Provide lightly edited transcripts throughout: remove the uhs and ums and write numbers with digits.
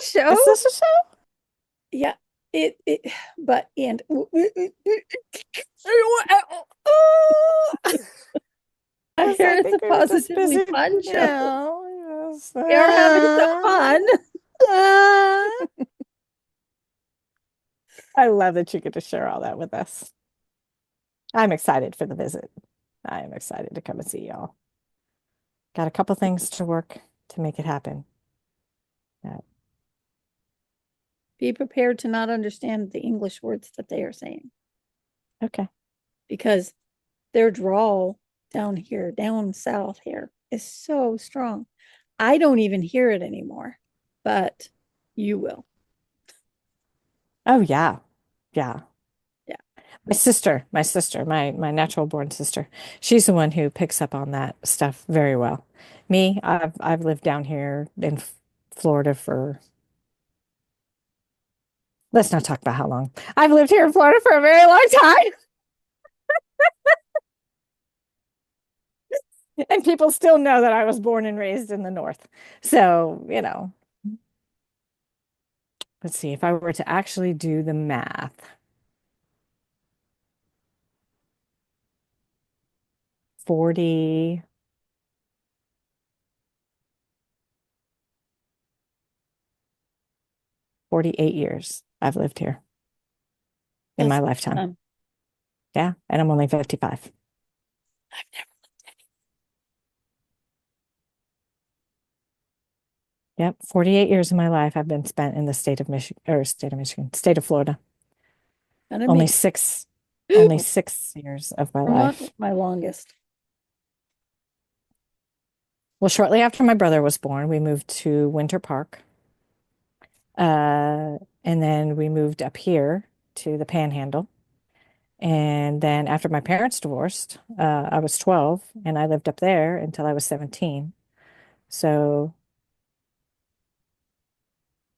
a show? Is this a show? Yeah. But, and I Yes, hear I it's a think we were just positively busy. fun show. Yes. We are having some fun. Uh. I love that you get to share all that with us. I'm excited for the visit. I am excited to come and see y'all. Got a couple things to work to make it happen. Yeah. Be prepared to not understand the English words that they are saying Okay. because their drawl down here, down south here, is so strong. I don't even hear it anymore, but you will. Oh yeah. Yeah. Yeah. My natural born sister, she's the one who picks up on that stuff very well. Me, I've lived down here in Florida for, let's not talk about how long. I've lived here in Florida for a very long time. And people still know that I was born and raised in the North. So, let's see if I were to actually do the math. 40, 48 years I've lived here in my That's lifetime. Yeah. And I'm only 55. I've never. Yep. 48 years of my life have been spent in the state of Florida. And I Only mean, six, only 6 years of my Vermont life. was my longest. Well, shortly after my brother was born, we moved to Winter Park. And then we moved up here to the Panhandle. And then after my parents divorced, I was 12 and I lived up there until I was 17. So,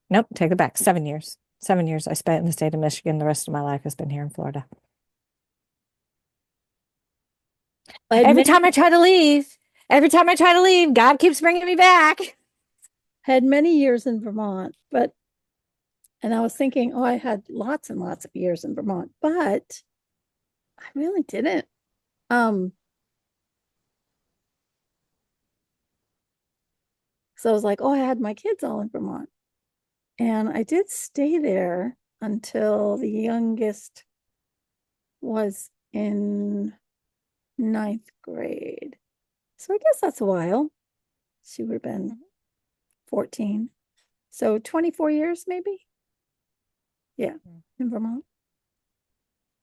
nope, take it back. 7 years. 7 years I spent in the state of Michigan. The rest of my life has been here in Florida. I had Every many, time I try to leave, every time I try to leave, God keeps bringing me back. had many years in Vermont, but and I was thinking, oh, I had lots and lots of years in Vermont, but I really didn't. Um, so I was like, oh, I had my kids all in Vermont. And I did stay there until the youngest was in ninth grade. So I guess that's a while. She would have been 14. So 24 years, maybe. Yeah, in Vermont.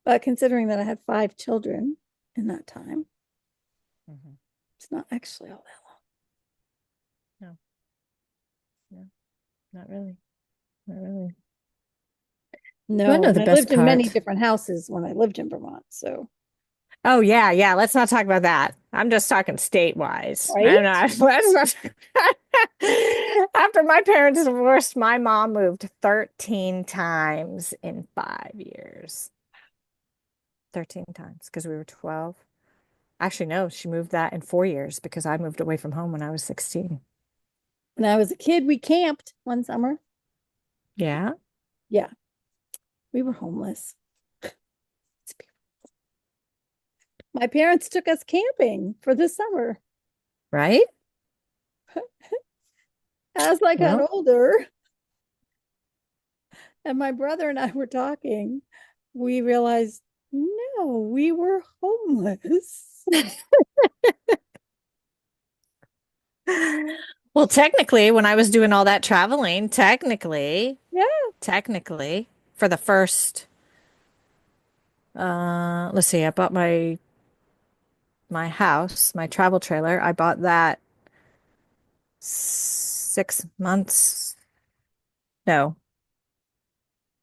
But considering that I had 5 children in that time, Mhm. it's not actually all that No, no, not really. Not really. long. You want No, to know and the I best lived in many part? different houses when I lived in Vermont. So, Oh yeah, yeah. Let's not talk about that. I'm just talking state-wise. I'm right? not. Let's not. After my parents divorced, my mom moved 13 times in 5 years. 13 times because we were 12. Actually, no, she moved that in 4 years because I moved away from home when I was 16. When I was a kid, we camped one summer. Yeah, Yeah, we were homeless. My parents took us camping for the summer. right? As I got Well, older, and my brother and I were talking, we realized no, we were homeless. well, technically, when I was doing all that traveling, Yeah. technically, for the first, let's see, I bought my house, my travel trailer. I bought that 6 months. No,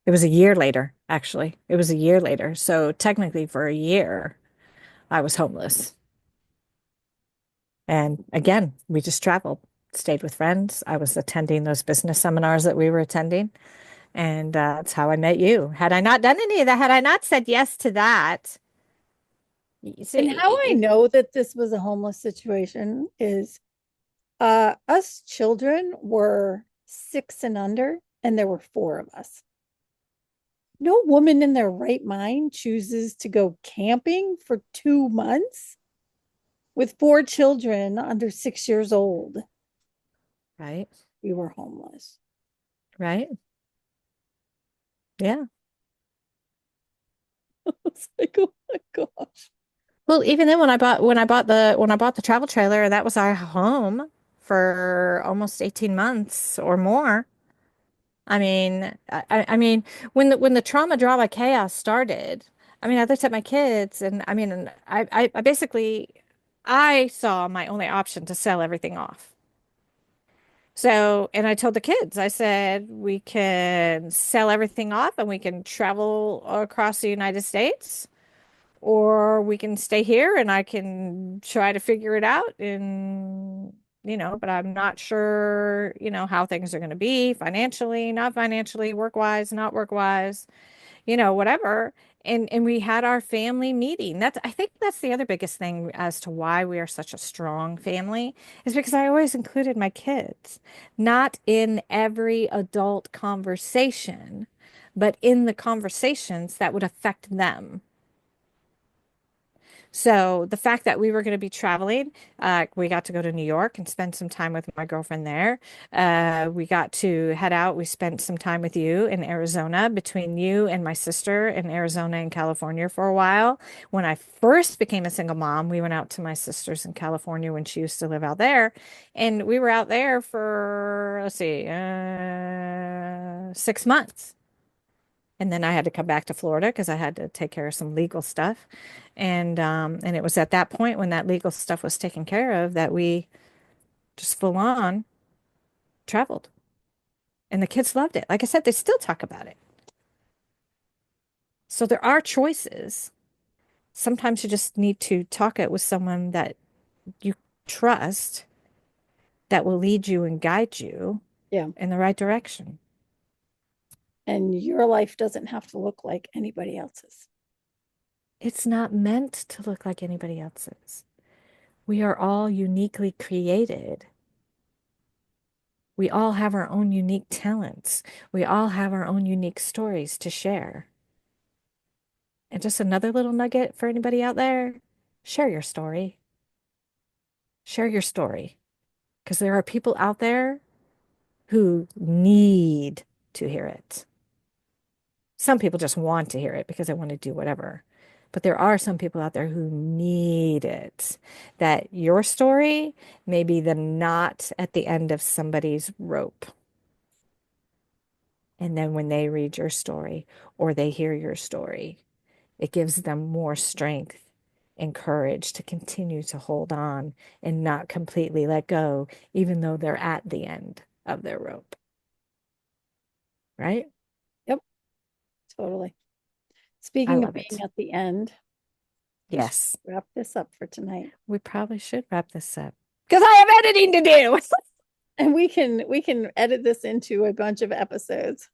it was a year later, actually. It was a year later. So technically, for a year, I was homeless. And again, we just traveled, stayed with friends. I was attending those business seminars that we were attending. And that's how I met you. Had I not done any of that, had I not said yes to that, you And how I see, know that this was a homeless situation is us children were 6 and under. and there were four of us. No woman in their right mind chooses to go camping for 2 months with four children under 6 years old. Right. We were homeless. Right. Yeah. It's like, oh my gosh. Well, even then when I bought the travel trailer, that was our home for almost 18 months or more. I mean, when the trauma, drama, chaos started, I mean, I looked at my kids and I mean, and I basically I saw my only option to sell everything off. So, and I told the kids, I said, we can sell everything off and we can travel across the United States, or we can stay here and I can try to figure it out. And, but I'm not sure, how things are going to be financially, not financially, work-wise, not work-wise, whatever. And we had our family meeting. I think that's the other biggest thing as to why we are such a strong family is because I always included my kids, not in every adult conversation, but in the conversations that would affect them. So the fact that we were going to be traveling, we got to go to New York and spend some time with my girlfriend there. We got to head out. We spent some time with you in Arizona, between you and my sister in Arizona and California for a while. When I first became a single mom, we went out to my sister's in California when she used to live out there. And we were out there for, let's see, 6 months. And then I had to come back to Florida because I had to take care of some legal stuff. And it was at that point when that legal stuff was taken care of that we just full on traveled. And the kids loved it. Like I said, they still talk about it. So there are choices. Sometimes you just need to talk it with someone that you trust that will lead you and guide you Yeah. in the right direction. And your life doesn't have to look like anybody else's. It's not meant to look like anybody else's. We are all uniquely created. We all have our own unique talents. We all have our own unique stories to share. And just another little nugget for anybody out there, share your story. Share your story. Because there are people out there who need to hear it. Some people just want to hear it because they want to do whatever. But there are some people out there who need it. That your story may be the knot at the end of somebody's rope. And then when they read your story or they hear your story, it gives them more strength and courage to continue to hold on and not completely let go, even though they're at the end of their rope. Right? Yep, totally. I Speaking of love being it. at the end, we should Yes, wrap this up for tonight. we probably should wrap this up because I have editing to do. And we can edit this into a bunch of episodes.